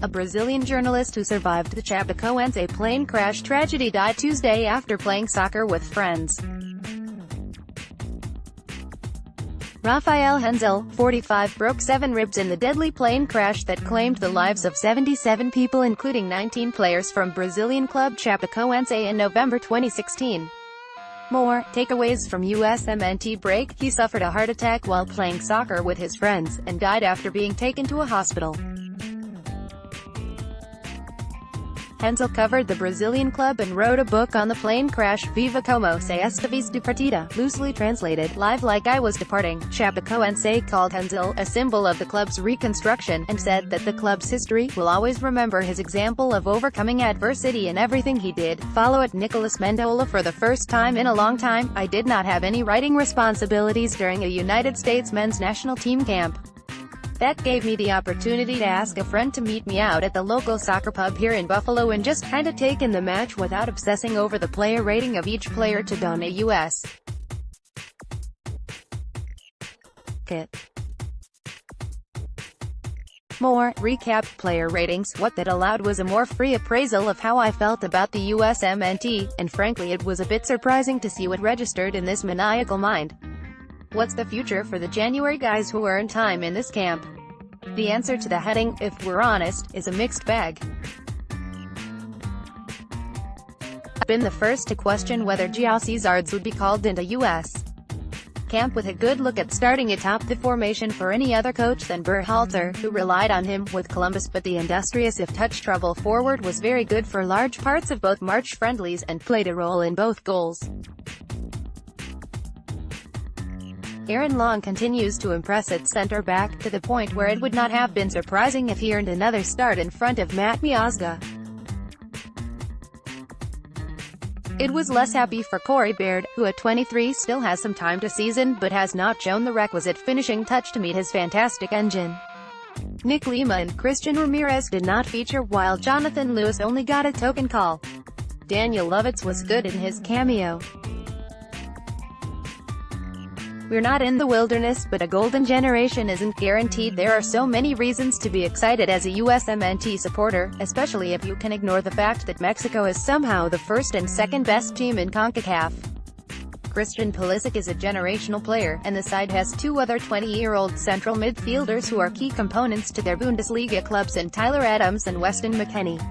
a Brazilian journalist who survived the Chapecoense plane crash tragedy, died Tuesday after playing soccer with friends. Raphael Henzel, 45, broke 7 ribs in the deadly plane crash that claimed the lives of 77 people, including 19 players from Brazilian club Chapecoense in November 2016. More takeaways from USMNT break: he suffered a heart attack while playing soccer with his friends, and died after being taken to a hospital. Henzel covered the Brazilian club and wrote a book on the plane crash, Viva Como se estives de partida, loosely translated, Live Like I Was Departing. Chapecoense called Henzel a symbol of the club's reconstruction, and said that the club's history will always remember his example of overcoming adversity in everything he did. Follow at Nicolas Mendola. For the first time in a long time, I did not have any writing responsibilities during a United States men's national team camp. That gave me the opportunity to ask a friend to meet me out at the local soccer pub here in Buffalo and just kinda take in the match without obsessing over the player rating of each player to don a U.S. kit. More recap player ratings. What that allowed was a more free appraisal of how I felt about the USMNT, and frankly it was a bit surprising to see what registered in this maniacal mind. What's the future for the January guys who earn time in this camp? The answer to the heading, if we're honest, is a mixed bag. I've been the first to question whether Gio Cesards would be called into U.S. camp, with a good look at starting atop the formation for any other coach than Berhalter, who relied on him with Columbus, but the industrious if-touch trouble forward was very good for large parts of both March friendlies, and played a role in both goals. Aaron Long continues to impress at center-back, to the point where it would not have been surprising if he earned another start in front of Matt Miazga. It was less happy for Corey Baird, who at 23 still has some time to season, but has not shown the requisite finishing touch to meet his fantastic engine. Nick Lima and Christian Ramirez did not feature, while Jonathan Lewis only got a token call. Daniel Lovitz was good in his cameo. We're not in the wilderness, but a golden generation isn't guaranteed. There are so many reasons to be excited as a USMNT supporter, especially if you can ignore the fact that Mexico is somehow the first and second best team in CONCACAF. Christian Pulisic is a generational player, and the side has 2 other 20-year-old central midfielders who are key components to their Bundesliga clubs in Tyler Adams and Weston McKennie.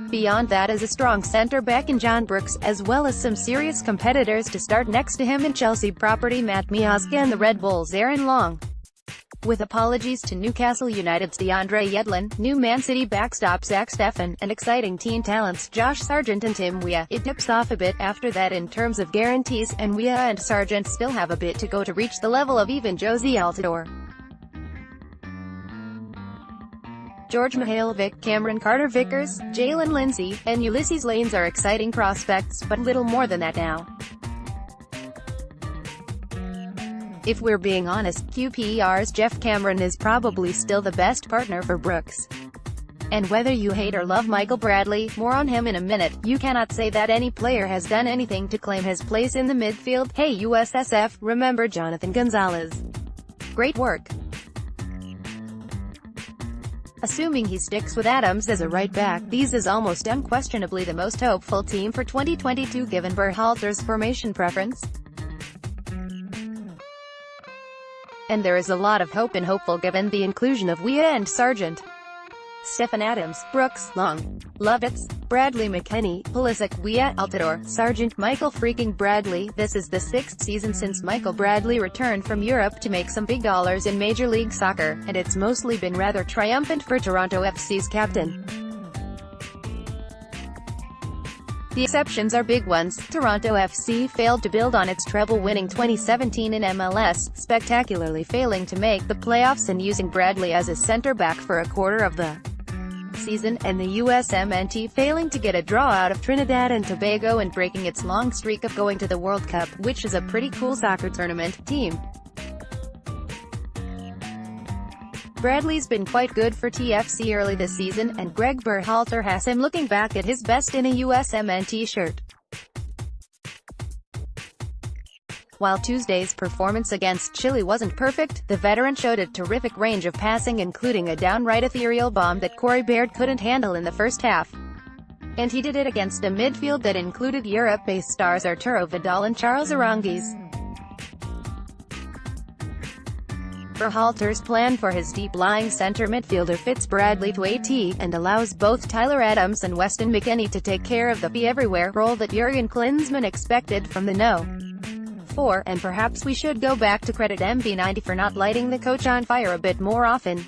Beyond that is a strong centre-back in John Brooks, as well as some serious competitors to start next to him in Chelsea property Matt Miazga and the Red Bulls' Aaron Long. With apologies to Newcastle United's DeAndre Yedlin, new Man City backstop Zach Steffen, and exciting teen talents Josh Sargent and Tim Weah, it dips off a bit after that in terms of guarantees, and Weah and Sargent still have a bit to go to reach the level of even Josie Altidore. George Mihailovic, Cameron Carter-Vickers, Jalen Lindsey, and Ulysses Lanes are exciting prospects, but little more than that now. If we're being honest, QPR's Jeff Cameron is probably still the best partner for Brooks. And whether you hate or love Michael Bradley, more on him in a minute, you cannot say that any player has done anything to claim his place in the midfield. Hey USSF, remember Jonathan Gonzalez. Great work. Assuming he sticks with Adams as a right-back, these is almost unquestionably the most hopeful team for 2022 given Berhalter's formation preference. And there is a lot of hope in hopeful given the inclusion of Weah and Sargent. Stephen Adams, Brooks, Long, Lovitz, Bradley McKennie, Pulisic, Weah, Altidore, Sargent, Michael freaking Bradley. This is the 6th season since Michael Bradley returned from Europe to make some big dollars in Major League Soccer, and it's mostly been rather triumphant for Toronto FC's captain. The exceptions are big ones. Toronto FC failed to build on its treble-winning 2017 in MLS, spectacularly failing to make the playoffs and using Bradley as a center-back for a quarter of the season, and the USMNT failing to get a draw out of Trinidad and Tobago and breaking its long streak of going to the World Cup, which is a pretty cool soccer tournament, team. Bradley's been quite good for TFC early this season, and Greg Berhalter has him looking back at his best in a USMNT shirt. While Tuesday's performance against Chile wasn't perfect, the veteran showed a terrific range of passing, including a downright ethereal bomb that Corey Baird couldn't handle in the first half. And he did it against a midfield that included Europe-based stars Arturo Vidal and Charles Aranguiz. Berhalter's plan for his deep-lying center midfielder fits Bradley to a T, and allows both Tyler Adams and Weston McKennie to take care of the be-everywhere role that Jurgen Klinsmann expected from the No. 4, and perhaps we should go back to credit MB90 for not lighting the coach on fire a bit more often.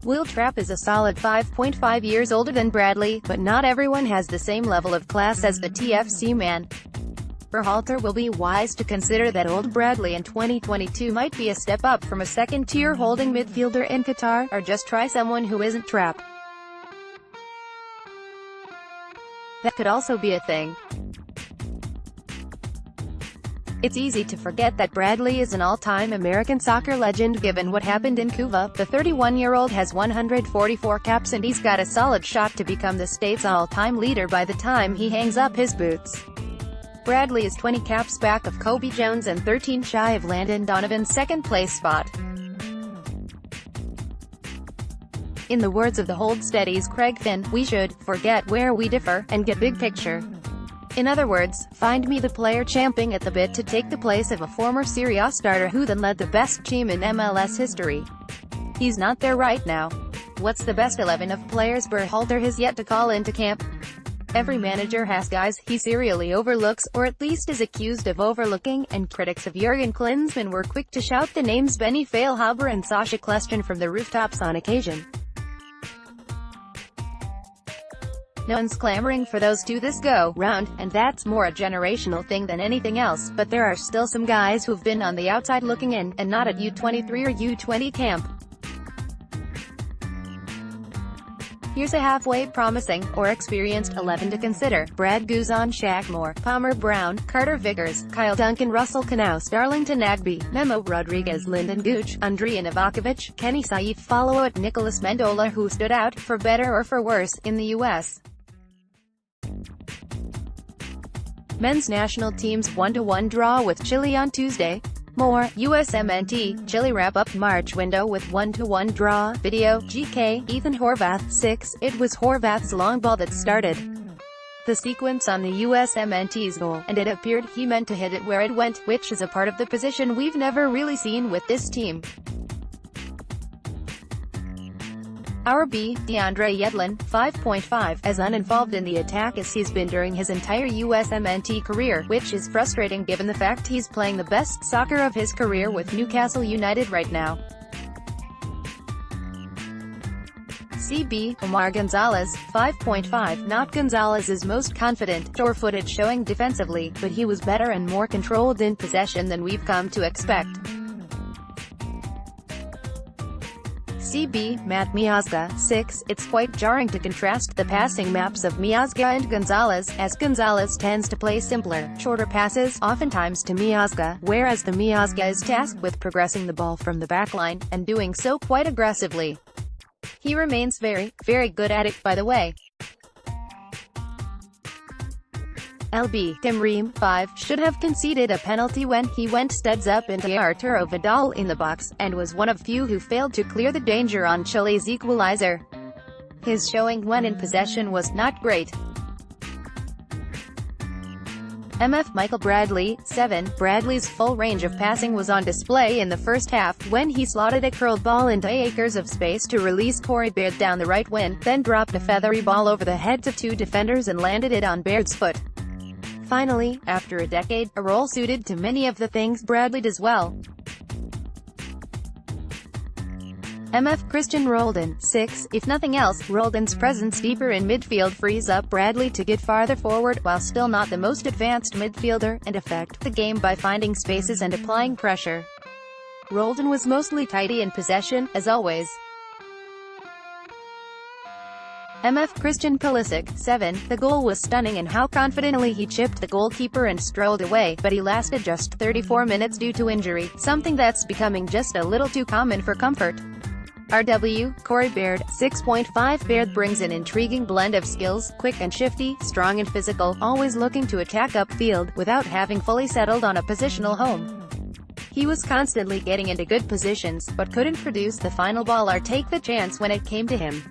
Will Trapp is a solid 5.5 years older than Bradley, but not everyone has the same level of class as the TFC man. Berhalter will be wise to consider that old Bradley in 2022 might be a step up from a second-tier holding midfielder in Qatar, or just try someone who isn't Trapp. That could also be a thing. It's easy to forget that Bradley is an all-time American soccer legend given what happened in Cuba. The 31-year-old has 144 caps and he's got a solid shot to become the state's all-time leader by the time he hangs up his boots. Bradley is 20 caps back of Kobe Jones and 13 shy of Landon Donovan's second-place spot. In the words of the Hold Steady's Craig Finn, we should forget where we differ and get big picture. In other words, find me the player champing at the bit to take the place of a former Serie A starter who then led the best team in MLS history. He's not there right now. What's the best 11 of players Berhalter has yet to call into camp? Every manager has guys he serially overlooks, or at least is accused of overlooking, and critics of Jurgen Klinsmann were quick to shout the names Benny Feilhaber and Sascha Kljestan from the rooftops on occasion. No one's clamoring for those two this go-round, and that's more a generational thing than anything else, but there are still some guys who've been on the outside looking in, and not at U23 or U20 camp. Here's a halfway promising, or experienced 11 to consider: Brad Guzan, Shaq Moore, Palmer Brown, Carter Vickers, Kyle Duncan, Russell Knaus, Darlington Nagbe, Memo Rodriguez, Lyndon Gooch, Andrija Novakovic, Kenny Saif, follow it Nicolas Mendola, who stood out, for better or for worse, in the U.S. Men's national team's 1-1 draw with Chile on Tuesday. More, USMNT, Chile wrap-up March window with 1-1 draw. Video, GK, Ethan Horvath, 6, it was Horvath's long ball that started the sequence on the USMNT's goal, and it appeared he meant to hit it where it went, which is a part of the position we've never really seen with this team. Our B, DeAndre Yedlin, 5.5, as uninvolved in the attack as he's been during his entire USMNT career, which is frustrating given the fact he's playing the best soccer of his career with Newcastle United right now. CB, Omar Gonzalez, 5.5, not Gonzalez's most confident, sure-footed showing defensively, but he was better and more controlled in possession than we've come to expect. CB, Matt Miazga, 6, it's quite jarring to contrast the passing maps of Miazga and Gonzalez, as Gonzalez tends to play simpler, shorter passes, oftentimes to Miazga, whereas the Miazga is tasked with progressing the ball from the backline, and doing so quite aggressively. He remains very, very good at it, by the way. LB, Tim Ream, 5, should have conceded a penalty when he went studs up into Arturo Vidal in the box, and was one of few who failed to clear the danger on Chile's equalizer. His showing when in possession was not great. MF Michael Bradley, 7, Bradley's full range of passing was on display in the first half, when he slotted a curled ball into acres of space to release Corey Baird down the right wing, then dropped a feathery ball over the heads of two defenders and landed it on Baird's foot. Finally, after a decade, a role suited to many of the things Bradley does well. MF Christian Roldan, 6, if nothing else, Roldan's presence deeper in midfield frees up Bradley to get farther forward, while still not the most advanced midfielder, and affect the game by finding spaces and applying pressure. Roldan was mostly tidy in possession, as always. MF Christian Pulisic, 7, the goal was stunning in how confidently he chipped the goalkeeper and strolled away, but he lasted just 34 minutes due to injury, something that's becoming just a little too common for comfort. RW, Corey Baird, 6.5. Baird brings an intriguing blend of skills, quick and shifty, strong and physical, always looking to attack upfield, without having fully settled on a positional home. He was constantly getting into good positions, but couldn't produce the final ball or take the chance when it came to him.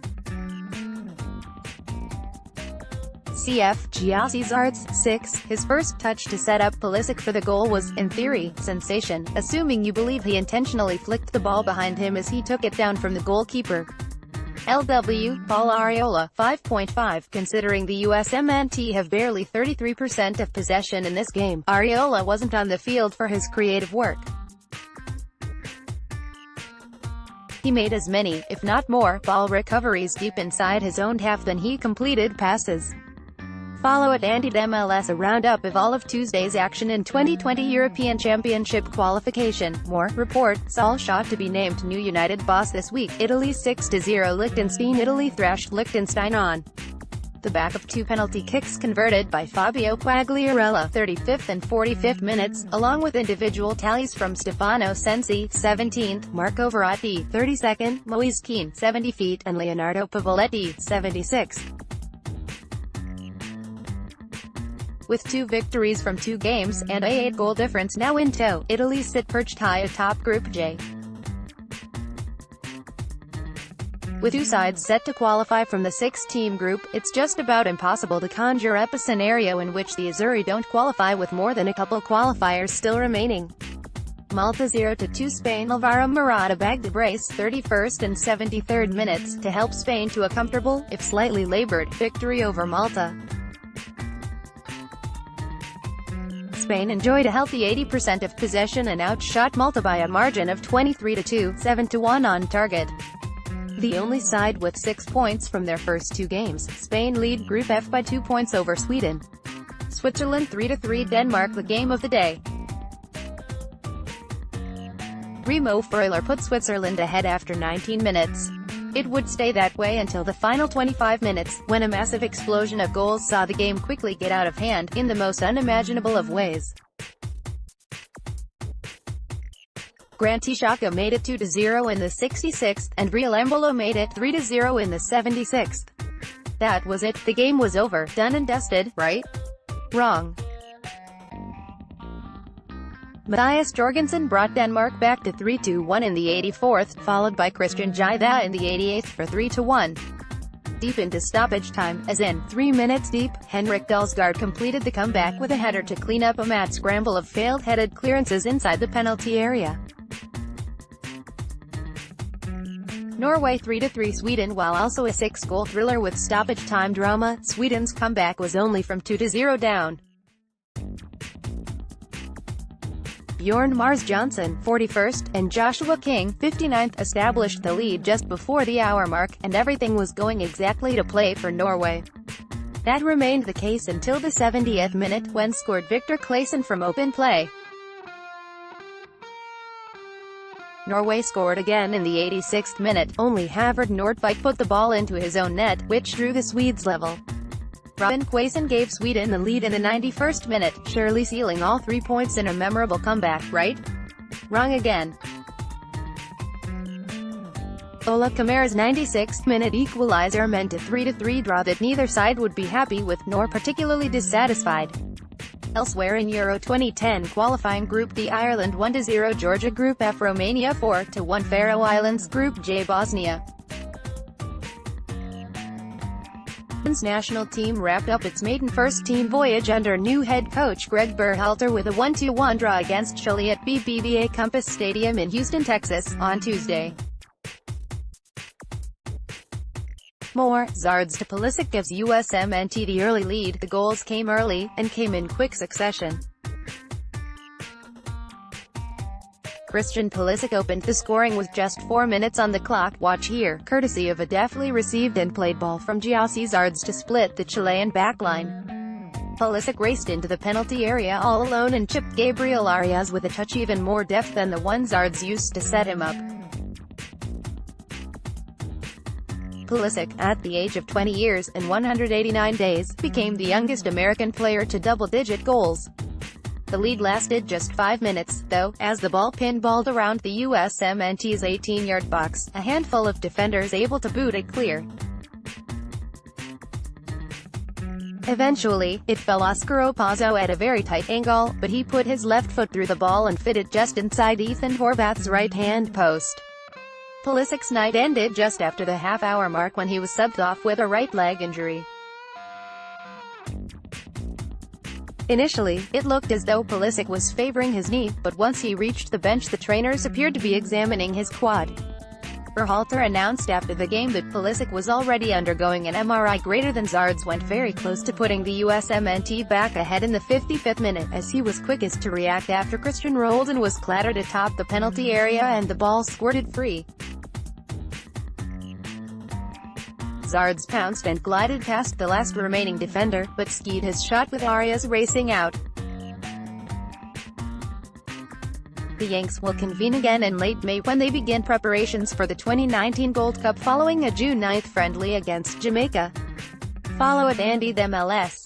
CF, Giassizards, 6. His first touch to set up Pulisic for the goal was, in theory, sensation, assuming you believe he intentionally flicked the ball behind him as he took it down from the goalkeeper. LW, Paul Arriola, 5.5. Considering the USMNT have barely 33% of possession in this game, Arriola wasn't on the field for his creative work. He made as many, if not more, ball recoveries deep inside his own half than he completed passes. Follow at @MLS a roundup of all of Tuesday's action in 2020 European Championship qualification. More, report, Saul shot to be named new United boss this week. Italy 6-0 Liechtenstein. Italy thrashed Liechtenstein on the back of 2 penalty kicks converted by Fabio Quagliarella, 35th and 45th minutes, along with individual tallies from Stefano Sensi, 17th, Marco Verratti, 32nd, Moise Kean, 70 feet, and Leonardo Pavoletti, 76th. With 2 victories from 2 games, and a 8-goal difference now in tow, Italy sit perched high atop Group J. With 2 sides set to qualify from the 6-team group, it's just about impossible to conjure up a scenario in which the Azzurri don't qualify with more than a couple qualifiers still remaining. Malta 0-2 Spain. Alvaro Morata bagged the brace, 31st and 73rd minutes, to help Spain to a comfortable, if slightly labored, victory over Malta. Spain enjoyed a healthy 80% of possession and outshot Malta by a margin of 23-2, 7-1 on target. The only side with 6 points from their first 2 games, Spain lead Group F by 2 points over Sweden. Switzerland 3-3 Denmark. The game of the day. Remo Freuler put Switzerland ahead after 19 minutes. It would stay that way until the final 25 minutes, when a massive explosion of goals saw the game quickly get out of hand, in the most unimaginable of ways. Grant Xhaka made it 2-0 in the 66th, and Real Embolo made it 3-0 in the 76th. That was it, the game was over, done and dusted, right? Wrong. Matthias Jorgensen brought Denmark back to 3-1 in the 84th, followed by Christian Giza in the 88th for 3-1. Deep into stoppage time, as in 3 minutes deep, Henrik Dalsgaard completed the comeback with a header to clean up a mad scramble of failed headed clearances inside the penalty area. Norway 3-3 Sweden. While also a 6-goal thriller with stoppage time drama, Sweden's comeback was only from 2-0 down. Bjorn Mars Johnson, 41st, and Joshua King, 59th, established the lead just before the hour mark, and everything was going exactly to play for Norway. That remained the case until the 70th minute, when scored Victor Claesson from open play. Norway scored again in the 86th minute, only Havard Nordtveit put the ball into his own net, which drew the Swedes level. Robin Quaison gave Sweden the lead in the 91st minute, surely sealing all 3 points in a memorable comeback, right? Wrong again. Ola Kamara's 96th minute equalizer meant a 3-3 draw that neither side would be happy with, nor particularly dissatisfied. Elsewhere in Euro 2010 qualifying Group D, Ireland 1-0 Georgia. Group F, Romania 4-1 Faroe Islands. Group J, Bosnia. Women's national team wrapped up its maiden first-team voyage under new head coach Greg Berhalter with a 1-1 draw against Chile at BBVA Compass Stadium in Houston, Texas, on Tuesday. More, Zards to Pulisic gives USMNT the early lead. The goals came early, and came in quick succession. Christian Pulisic opened the scoring with just 4 minutes on the clock. Watch here, courtesy of a deftly received and played ball from Giassizards to split the Chilean backline. Pulisic raced into the penalty area all alone and chipped Gabriel Arias with a touch even more deft than the one Zards used to set him up. Pulisic, at the age of 20 years, and 189 days, became the youngest American player to double-digit goals. The lead lasted just 5 minutes, though, as the ball pinballed around the USMNT's 18-yard box, a handful of defenders able to boot it clear. Eventually, it fell Oscar Opazzo at a very tight angle, but he put his left foot through the ball and fit it just inside Ethan Horvath's right-hand post. Pulisic's night ended just after the half-hour mark when he was subbed off with a right leg injury. Initially, it looked as though Pulisic was favoring his knee, but once he reached the bench the trainers appeared to be examining his quad. Berhalter announced after the game that Pulisic was already undergoing an MRI. Greater than Zardes went very close to putting the USMNT back ahead in the 55th minute, as he was quickest to react after Christian rolled and was clattered atop the penalty area and the ball squirted free. Zardes pounced and glided past the last remaining defender, but skied his shot with Arias racing out. The Yanks will convene again in late May when they begin preparations for the 2019 Gold Cup following a June 9 friendly against Jamaica. Follow @AndyTheMLS.